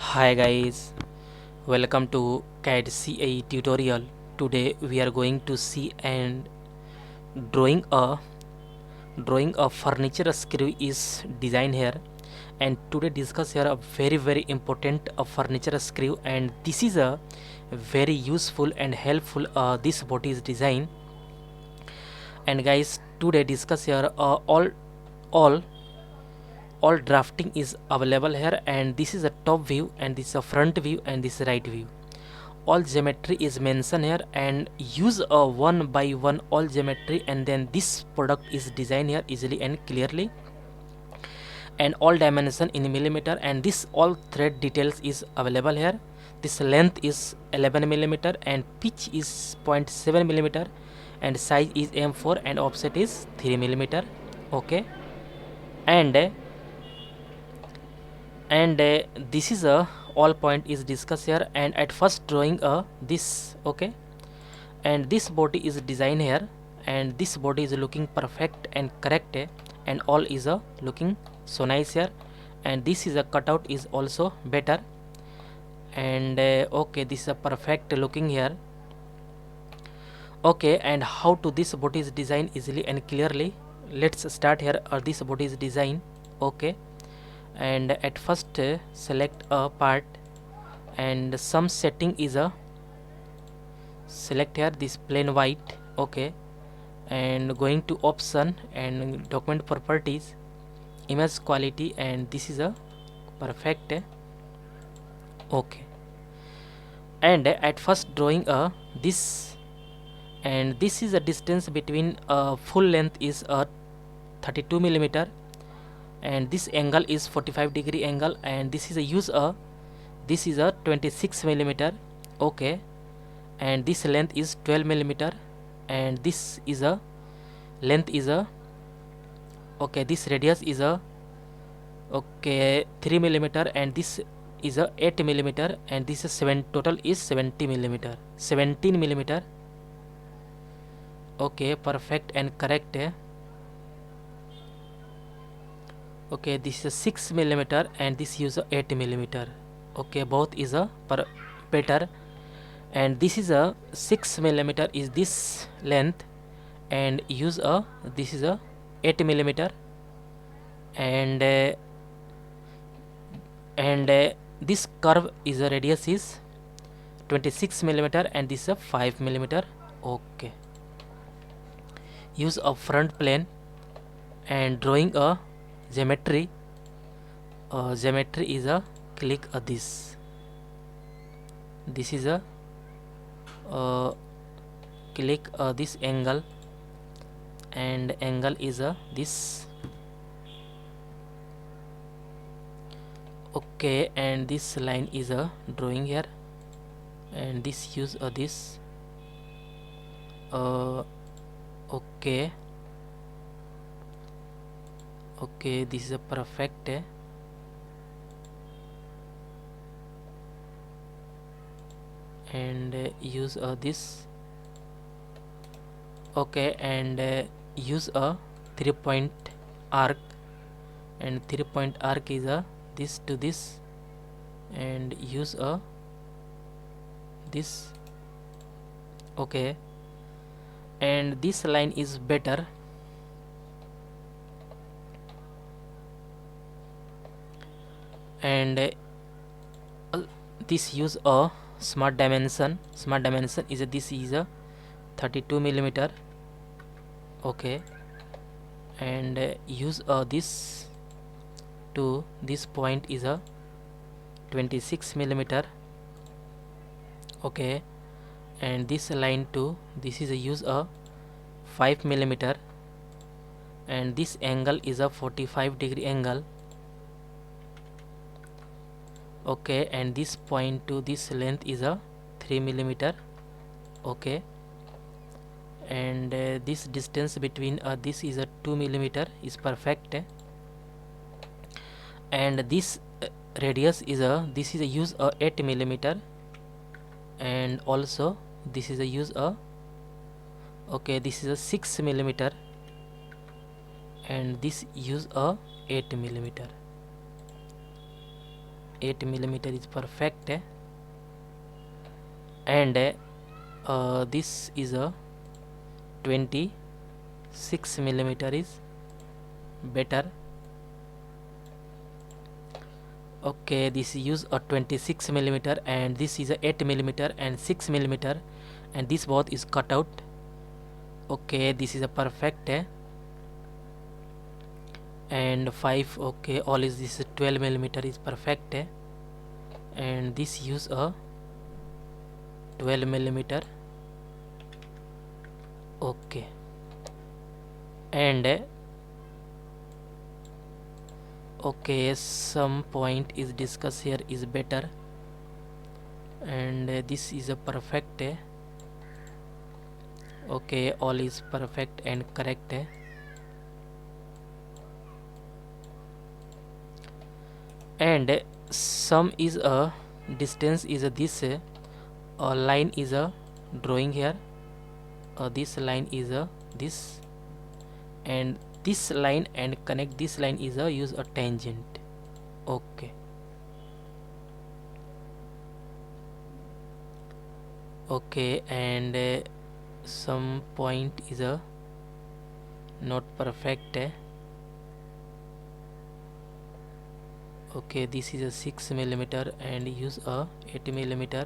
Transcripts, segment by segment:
Hi guys, welcome to CAD CA tutorial. Today we are going to see and drawing a furniture screw is design here, and today discuss here a very important furniture screw, and this is a very useful and helpful this body is design. And guys, today discuss here all all drafting is available here, and this is a top view, and this is a front view, and this is right view. All geometry is mentioned here, and use a one by one all geometry, and then this product is designed here easily and clearly, and all dimension in millimeter, and this all thread details is available here. This length is 11 millimeter, and pitch is 0.7 millimeter, and size is M4, and offset is 3 millimeter. Okay, and this is a all point is discussed here, and at first drawing this. Okay, and this body is designed here, and this body is looking perfect and correct, and all is looking so nice here, and this is a cutout is also better, and okay, this is a perfect looking here. Okay, and how to this body is designed easily and clearly. Let's start here. This body is design. Okay, and at first select a part, and some setting is a select here this plain white. Okay, and going to option and document properties, image quality, and this is a perfect. Okay, and at first drawing this, and this is a distance between full length is 32 millimeter, and this angle is 45-degree angle, and this is a use this is a 26 millimeter. Okay, and this length is 12 millimeter, and this is a length is a okay, this radius is a okay 3 millimeter, and this is a 8 millimeter, and this is 7 total is 70 millimeter 17 millimeter. Okay, perfect and correct. Okay, this is a 6 millimeter, and this use a 8 millimeter. Okay, both is a better, and this is a 6 millimeter is this length, and use a this is a 8 millimeter, and this curve is a radius is 26 millimeter, and this is a 5 millimeter. Okay, use a front plane and drawing a geometry. Geometry is a click this is a click this angle, and angle is a this. Okay, and this line is a drawing here, and this use this. Okay, okay, this is a perfect. And use this. Okay, and use a 3-point arc, and 3-point arc is a this to this, and use a this. Okay, and this line is better, and this use a smart dimension. Smart dimension is this is a 32 millimeter. Okay, and use this to this point is a 26 millimeter. Okay, and this line to this is a use a 5 millimeter, and this angle is a 45-degree angle. Okay, and this point to this length is a 3 millimeter. Okay, and this distance between this is a 2 millimeter is perfect, and this radius is a this is a use a 8 millimeter, and also this is a use a okay, this is a 6 millimeter, and this use a 8 millimeter. 8 millimeter is perfect, and this is a 26 millimeter is better. Okay, this use a 26 millimeter and this is a 8 millimeter and 6 millimeter, and this both is cut out. Okay, this is a perfect, and 5. Okay, all is this 12 millimeter is perfect, and this use a 12 millimeter. Okay, and okay, some point is discussed here is better, and this is a perfect, okay, all is perfect and correct, and some is a distance is a this line is a drawing here, this line is a this, and this line and connect this line is a use a tangent. Okay, okay, and some point is a not perfect, okay, this is a 6 millimeter and use a 8 millimeter,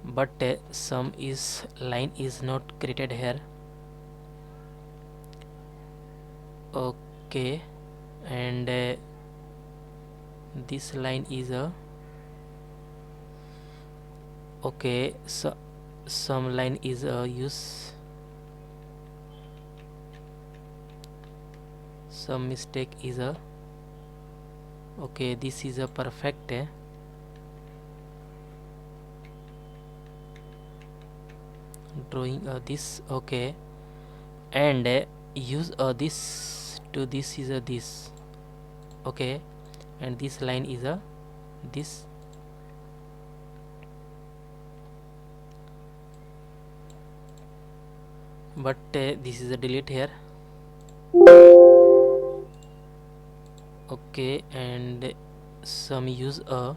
but some is line is not created here. Okay, and this line is a okay, so some line is a use some mistake is a okay, this is a perfect, drawing this. Okay, and use this to this is a this. Okay, and this line is a this, but this is a delete here. Okay, and some use a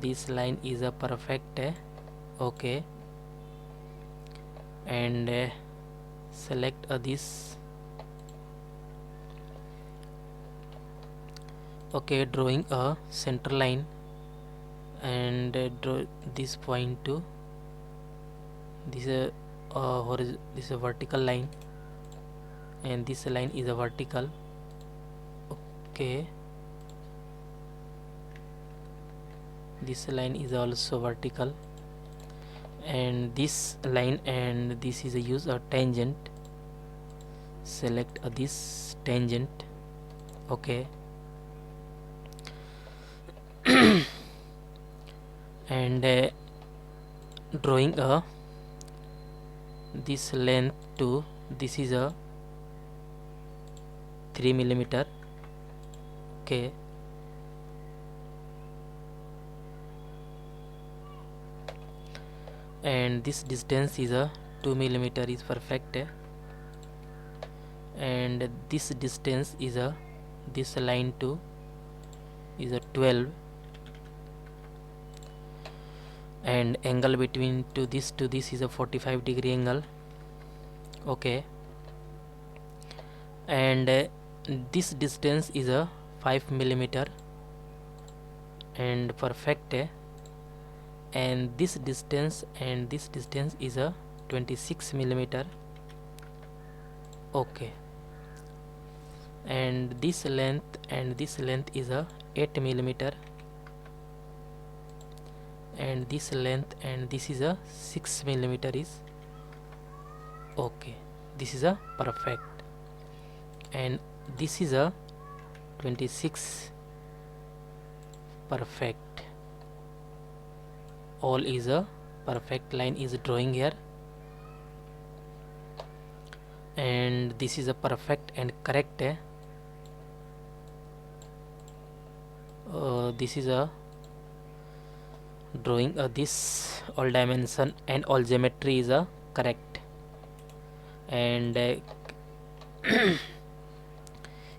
this line is a perfect, okay, and select this. Okay, drawing a center line and draw this point to this this is a vertical line, and this line is a vertical. Okay, this line is also vertical, and this line and this is a use a tangent. Select this tangent. Okay, and drawing a this length to this is a 3 millimeter. Okay, and this distance is a 2 millimeter is perfect, and this distance is a this line to is a 12, and angle between to this is a 45-degree angle. Okay, and this distance is a 5 millimeter and perfect, and this distance is a 26 millimeter. Okay, and this length is a 8 millimeter, and this length and this is a 6 millimeter is okay, this is a perfect, and this is a 26 perfect. All is a perfect line is drawing here, and this is a perfect and correct, this is a drawing this all dimension and all geometry is a correct, and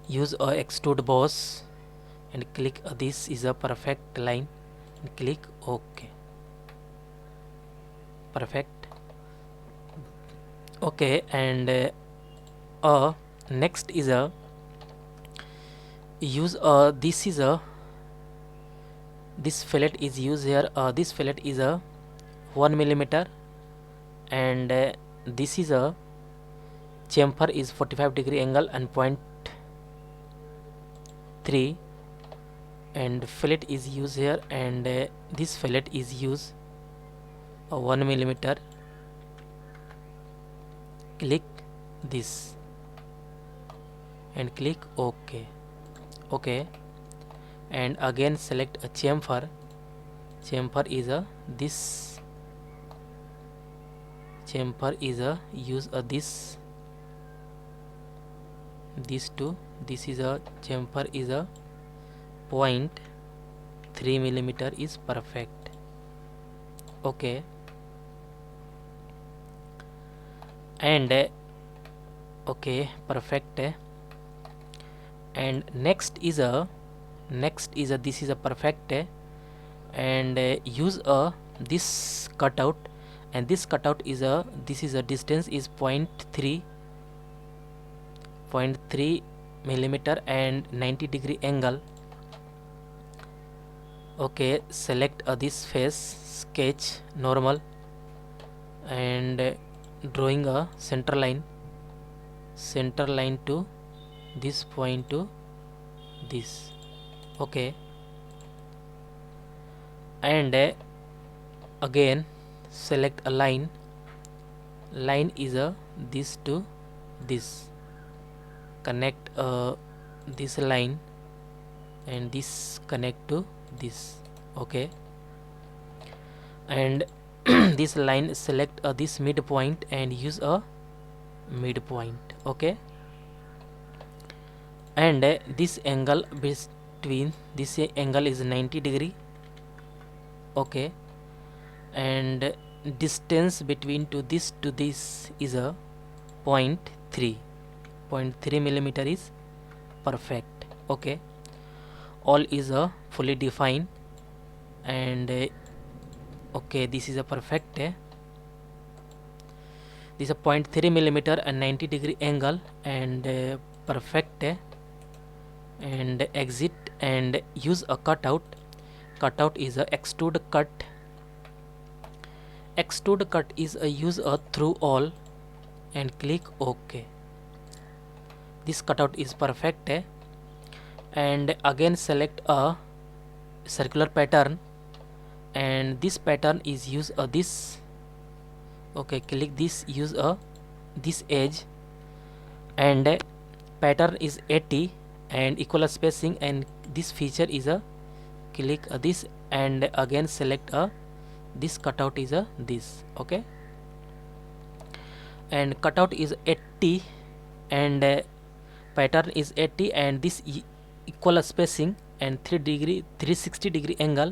use a extrude boss and click this is a perfect line and click OK. Perfect. Okay, and next is a use this is a this fillet is used here. This fillet is a 1 millimeter, and this is a chamfer is 45-degree angle and 0.3, and fillet is used here, and this fillet is used 1 millimeter. Click this and click OK. Okay, and again select a chamfer. Chamfer is a this chamfer is a use a this two. This is a chamfer is a 0.3 millimeter is perfect. Okay, and okay, perfect. And next is a this is a perfect, and use a this cutout, and this cutout is a this is a distance is 0.3 millimeter and 90-degree angle. Okay, select this face, sketch normal, and drawing a center line to this point to this. Okay, and again select a line is a this to this, connect this line and this connect to this. Okay, and this line select this midpoint and use a midpoint. Okay, and this angle between this angle is 90-degree. Okay, and distance between to this is a 0.3 millimeter is perfect. Okay, all is a fully defined, and okay, this is a perfect. This is a 0.3 millimeter and 90-degree angle, and perfect. And exit and use a cutout. Cutout is a extrude cut. Extrude cut is a use a through all and click OK. This cutout is perfect. And again select a circular pattern, and this pattern is use a this. Okay, click this, use a this edge, and pattern is 80 and equal spacing, and this feature is a click this, and again select a this cutout is a this. Okay, and cutout is 80 and pattern is 80 and this equal spacing and 360-degree angle,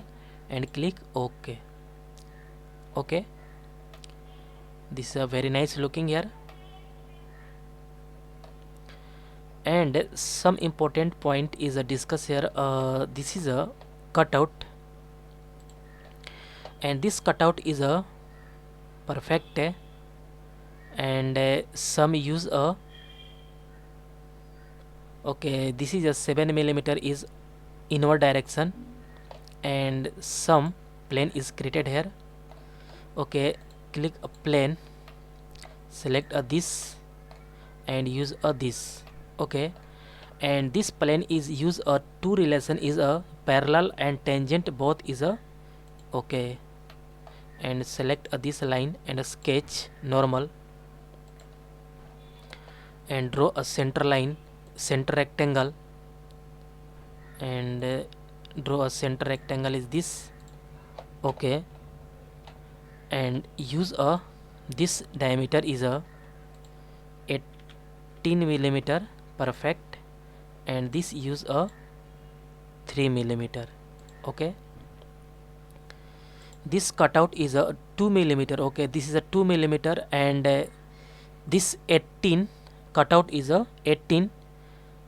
and click OK. Okay, this is a very nice looking here. And some important point is a discuss here. This is a cutout, and this cutout is a perfect, and some use a okay, this is a 7 millimeter is inward direction, and some plane is created here. Okay, click a plane, select a this and use a this. Okay, and this plane is use a two relation is a parallel and tangent, both is a okay, and select this line and a sketch normal, and draw a center line, center rectangle, and draw a center rectangle is this. Okay, and use a this diameter is a 18 millimeter perfect, and this use a 3 millimeter. Okay, this cutout is a 2 millimeter. Okay, this is a 2 millimeter, and this 18 cutout is a 18,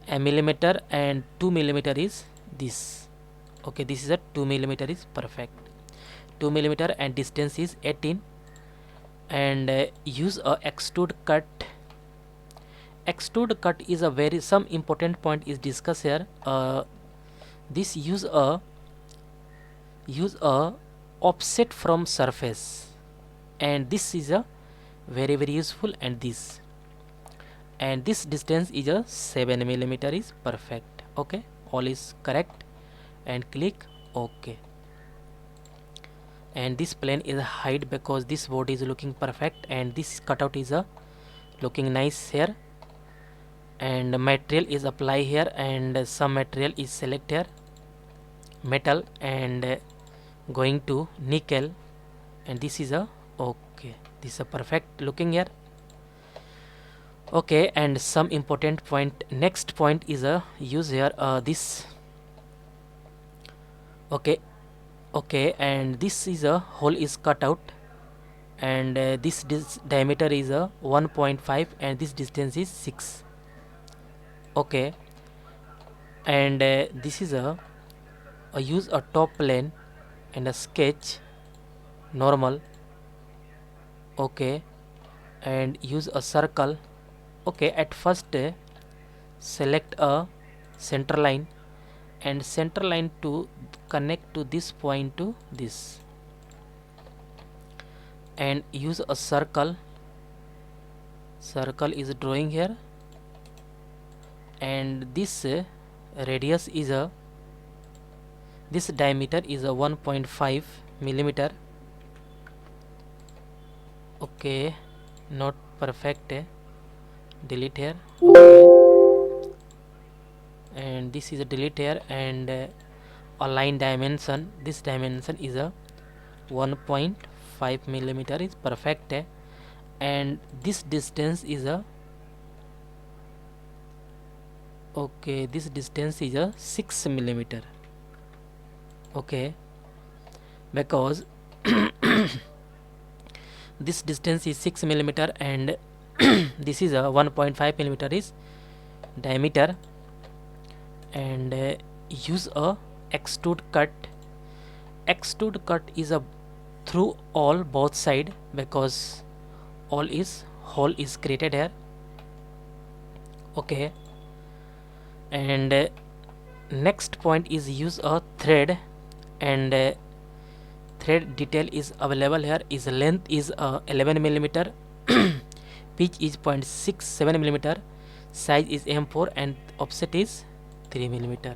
a millimeter, and 2 millimeter is this. Okay, this is a 2 millimeter is perfect. 2 millimeter and distance is 18. And use a extrude cut. Extrude cut is a very some important point is discussed here. This use a offset from surface, and this is a very useful, and this distance is a 7 millimeter is perfect. Okay, all is correct, and click OK. And this plane is hide because this board is looking perfect, and this cutout is looking nice here. And material is apply here, and some material is select here, metal, and going to nickel, and this is a okay, this is a perfect looking here. Okay, and some important point, next point is a use here this. Okay, and this is a hole is cut out, and this diameter is a 1.5, and this distance is 6. Okay, and this is a use a top plane and a sketch normal. Okay, and use a circle. Okay, at first select a center line, and center line to connect to this point to this, and use a circle is drawing here, and this radius is a this diameter is a 1.5 millimeter. Okay, not perfect, delete here. Okay, and this is a delete here, and align dimension, this dimension is a 1.5 millimeter is perfect, and this distance is a okay, this distance is a 6 millimeter. Okay, because this distance is 6 millimeter, and this is a 1.5 millimeter is diameter, and use a extrude cut. Extrude cut is a through all both side, because all is hole is created here. Okay, and next point is use a thread, and thread detail is available here. Is length is 11 millimeter, pitch is 0.67 millimeter, size is M4, and offset is 3 millimeter.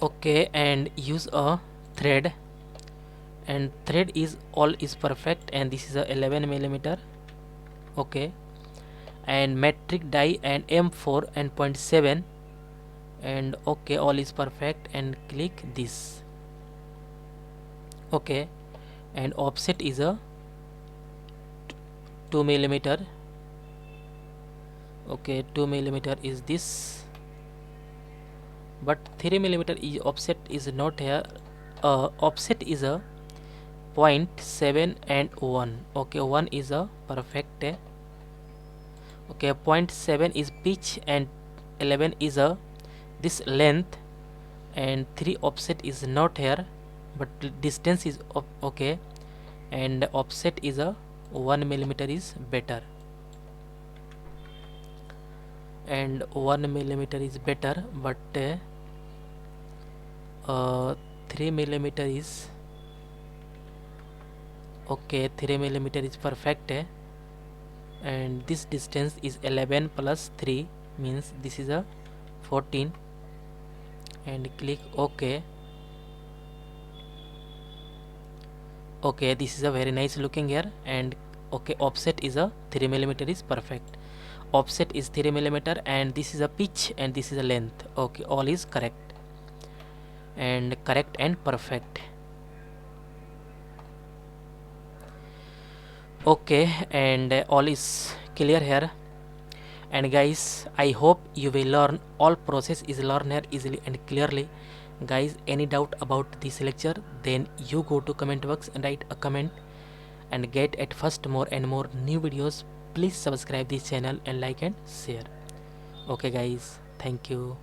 Okay, and use a thread, and thread is all is perfect, and this is a 11 millimeter. Okay, and metric die and M4 and 0.7, and okay, all is perfect, and click this. Okay, and offset is a 2 millimeter. Okay, 2 millimeter is this, but 3 millimeter is offset is not here. Offset is a 0.7 and 1. Okay, 1 is a perfect. Okay, 0.7 is pitch, and 11 is a this length, and 3 offset is not here, but distance is okay, and offset is a 1 millimeter is better, and 1 millimeter is better, but 3 millimeter is okay, 3 millimeter is perfect, and this distance is 11 plus 3 means this is a 14, and click OK. Okay, this is a very nice looking here, and okay, offset is a 3 millimeter is perfect. Offset is 3 millimeter, and this is a pitch, and this is a length. Okay, all is correct, and perfect. Okay, and all is clear here. And guys, I hope you will learn all process is learn here easily and clearly. Guys, any doubt about this lecture, then you go to comment box and write a comment, and get at first more and more new videos. Please subscribe this channel and like and share. Okay guys, thank you.